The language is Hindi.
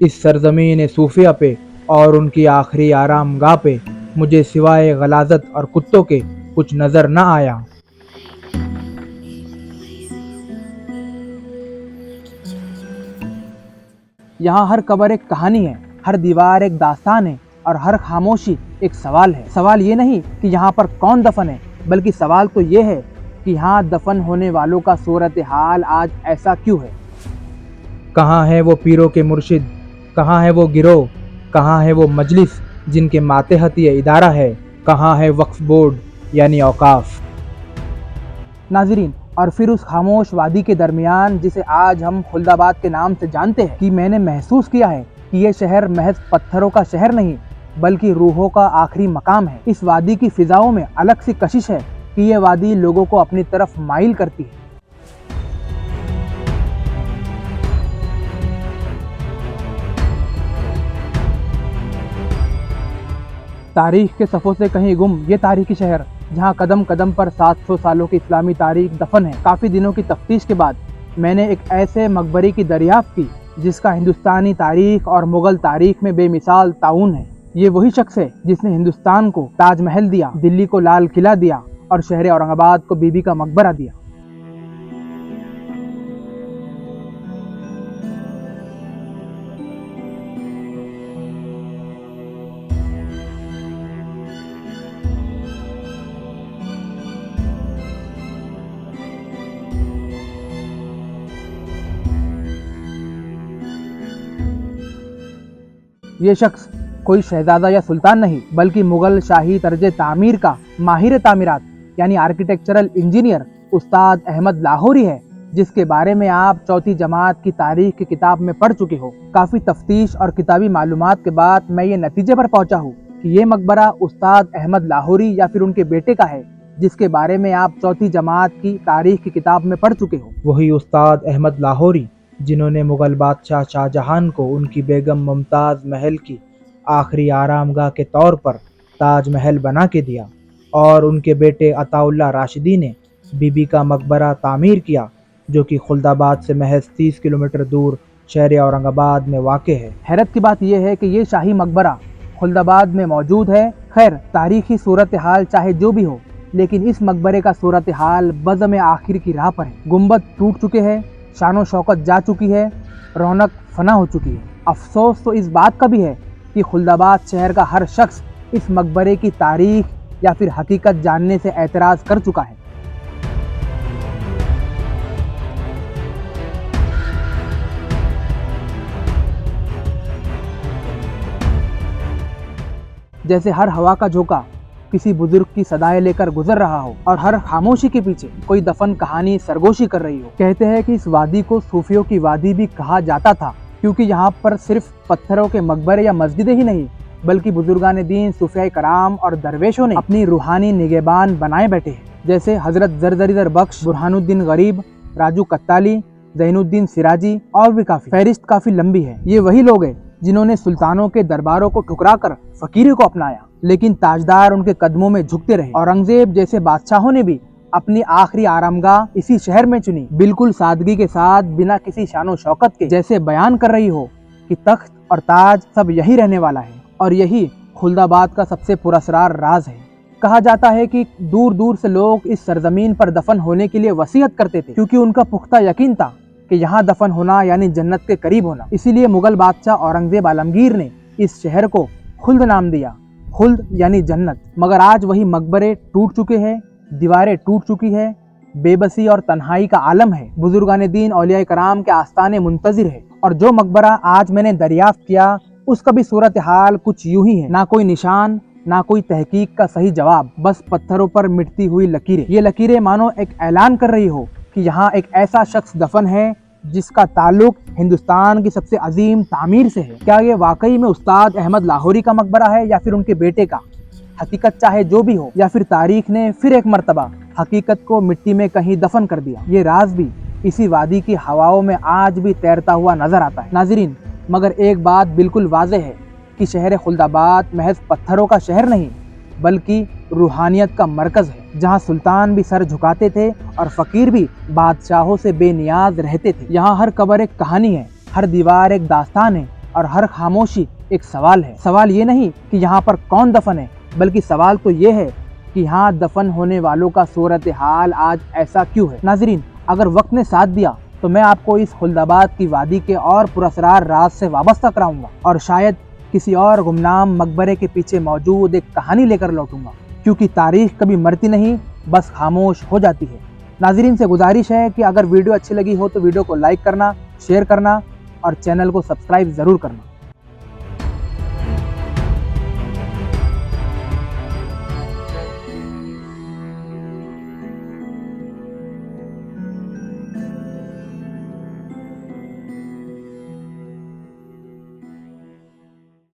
इस सरजमीन सूफिया पे और उनकी आखिरी आराम गाह पे मुझे सिवाय गलाजत और कुत्तों के कुछ नजर न आया। यहाँ हर कब्र एक कहानी है, हर दीवार एक दास्तान है और हर खामोशी एक सवाल है। सवाल ये नहीं कि यहाँ पर कौन दफन है, बल्कि सवाल तो ये है कि यहाँ दफन होने वालों का सूरत हाल आज ऐसा क्यों है। कहाँ है वो पीरों के मुर्शिद, कहाँ है वो गिरोह, कहाँ है वो मजलिस जिनके मातहत ये इदारा है, कहाँ है वक्फ बोर्ड यानी औकाफ। नाजरीन, और फिर उस खामोश वादी के दरमियान जिसे आज हम खुल्दाबाद के नाम से जानते हैं, कि मैंने महसूस किया है कि ये शहर महज पत्थरों का शहर नहीं बल्कि रूहों का आखिरी मकाम है। इस वादी की फिजाओं में अलग सी कशिश है कि ये वादी लोगों को अपनी तरफ माइल करती है। तारीख के सफ़ों से कहीं गुम ये तारीखी शहर, जहां कदम कदम पर 700 सालों की इस्लामी तारीख दफन है। काफ़ी दिनों की तफ्तीश के बाद मैंने एक ऐसे मकबरे की दरियाफ्त की जिसका हिंदुस्तानी तारीख और मुगल तारीख में बेमिसाल ताउन है। ये वही शख्स है जिसने हिंदुस्तान को ताजमहल दिया, दिल्ली को लाल किला दिया और शहर औरंगाबाद को बीबी का मकबरा दिया। ये शख्स कोई शहजादा या सुल्तान नहीं बल्कि मुगल शाही तर्ज तामीर का माहिर तामीरात यानी आर्किटेक्चरल इंजीनियर उस्ताद अहमद लाहौरी है, जिसके बारे में आप चौथी जमात की तारीख की किताब में पढ़ चुके हो। काफ़ी तफ्तीश और किताबी मालूमात के बाद मैं ये नतीजे पर पहुंचा हूँ कि ये मकबरा उस्ताद अहमद लाहौरी या फिर उनके बेटे का है, जिसके बारे में आप चौथी जमात की तारीख की किताब में पढ़ चुके हो। वही उस्ताद अहमद लाहौरी जिन्होंने मुगल बादशाह शाहजहां को उनकी बेगम मुमताज़ महल की आखिरी आरामगाह के तौर पर ताजमहल बना के दिया और उनके बेटे अताउल्ला राशिदी ने बीबी का मकबरा तामीर किया, जो कि खुल्दाबाद से महज 30 किलोमीटर दूर शहर औरंगाबाद में वाक़ है। हैरत की बात यह है कि ये शाही मकबरा खुल्दाबाद में मौजूद है। खैर, तारीखी सूरत हाल चाहे जो भी हो, लेकिन इस मकबरे का सूरत हाल बज़म आखिर की राह पर है। गुंबद टूट चुके हैं, शानो शौकत जा चुकी है, रौनक फना हो चुकी है। अफसोस तो इस बात का भी है कि खुल्दाबाद शहर का हर शख्स इस मकबरे की तारीख या फिर हकीकत जानने से एतराज़ कर चुका है। जैसे हर हवा का झोंका किसी बुजुर्ग की सदाएं लेकर गुजर रहा हो और हर खामोशी के पीछे कोई दफन कहानी सरगोशी कर रही हो। कहते हैं कि इस वादी को सूफियों की वादी भी कहा जाता था, क्योंकि यहाँ पर सिर्फ पत्थरों के मकबरे या मस्जिदें ही नहीं बल्कि बुजुर्गान दीन, सूफिया कराम और दरवेशों ने अपनी रूहानी निगहबान बनाए बैठे हैं। जैसे हजरत जरजरीदर बख्श, बुरहानुद्दीन गरीब, राजू कत्ताली, ज़ैनुद्दीन सिराजी और भी काफी। फहरिस्त काफी लंबी है। ये वही लोग हैं जिन्होंने सुल्तानों के दरबारों को ठुकराकर फकीरी को अपनाया, लेकिन ताजदार उनके कदमों में झुकते रहे। औरंगजेब जैसे बादशाहों ने भी अपनी आखिरी आरामगाह इसी शहर में चुनी, बिल्कुल सादगी के साथ, बिना किसी शानो शौकत के, जैसे बयान कर रही हो कि तख्त और ताज सब यही रहने वाला है। और यही खुल्दाबाद का सबसे पुरस्कार राज है। कहा जाता है कि दूर दूर से लोग इस सरजमीन पर दफन होने के लिए वसीयत करते थे, क्योंकि उनका पुख्ता यकीन था कि यहाँ दफन होना यानी जन्नत के करीब होना। इसीलिए मुगल बादशाह औरंगजेब आलमगीर ने इस शहर को खुल्द नाम दिया, खुल्द यानी जन्नत। मगर आज वही मकबरे टूट चुके हैं, दीवारें टूट चुकी है, बेबसी और तन्हाई का आलम है। बुजुर्गान दीन, औलिया कराम के आस्ताने मुंतजिर है। और जो मकबरा आज मैंने दरियाफ्त किया उसका भी सूरत हाल कुछ यूं ही है। ना कोई निशान, ना कोई तहकीक का सही जवाब, बस पत्थरों पर मिटती हुई लकीरें। ये लकीरें मानो एक ऐलान कर रही हो कि यहाँ एक ऐसा शख्स दफन है जिसका ताल्लुक हिंदुस्तान की सबसे अजीम तामीर से है। क्या ये वाकई में उस्ताद अहमद लाहौरी का मकबरा है या फिर उनके बेटे का? हकीकत चाहे जो भी हो, या फिर तारीख ने फिर एक मर्तबा हकीकत को मिट्टी में कहीं दफन कर दिया। ये राज भी इसी वादी की हवाओं में आज भी तैरता हुआ नजर आता है। नाजरीन, मगर एक बात बिल्कुल वाज़ेह है कि शहर खुल्दाबाद महज पत्थरों का शहर नहीं बल्कि रूहानियत का मरकज़ है, जहाँ सुल्तान भी सर झुकाते थे और फ़कीर भी बादशाहों से बेनियाज रहते थे। यहाँ हर कब्र एक कहानी है, हर दीवार एक दास्तान है और हर खामोशी एक सवाल है। सवाल ये नहीं कि यहाँ पर कौन दफन है, बल्कि सवाल तो ये है कि यहाँ दफन होने वालों का सूरत हाल आज ऐसा क्यों है। नाजरीन, अगर वक्त ने साथ दिया तो मैं आपको इस खुल्दाबाद की वादी के और पुरअसरार राज से वाबस्ता कराऊंगा और शायद किसी और गुमनाम मकबरे के पीछे मौजूद एक कहानी लेकर लौटूंगा, क्योंकि तारीख कभी मरती नहीं, बस खामोश हो जाती है। नाजरीन से गुजारिश है कि अगर वीडियो अच्छी लगी हो तो वीडियो को लाइक करना, शेयर करना और चैनल को सब्सक्राइब ज़रूर करना।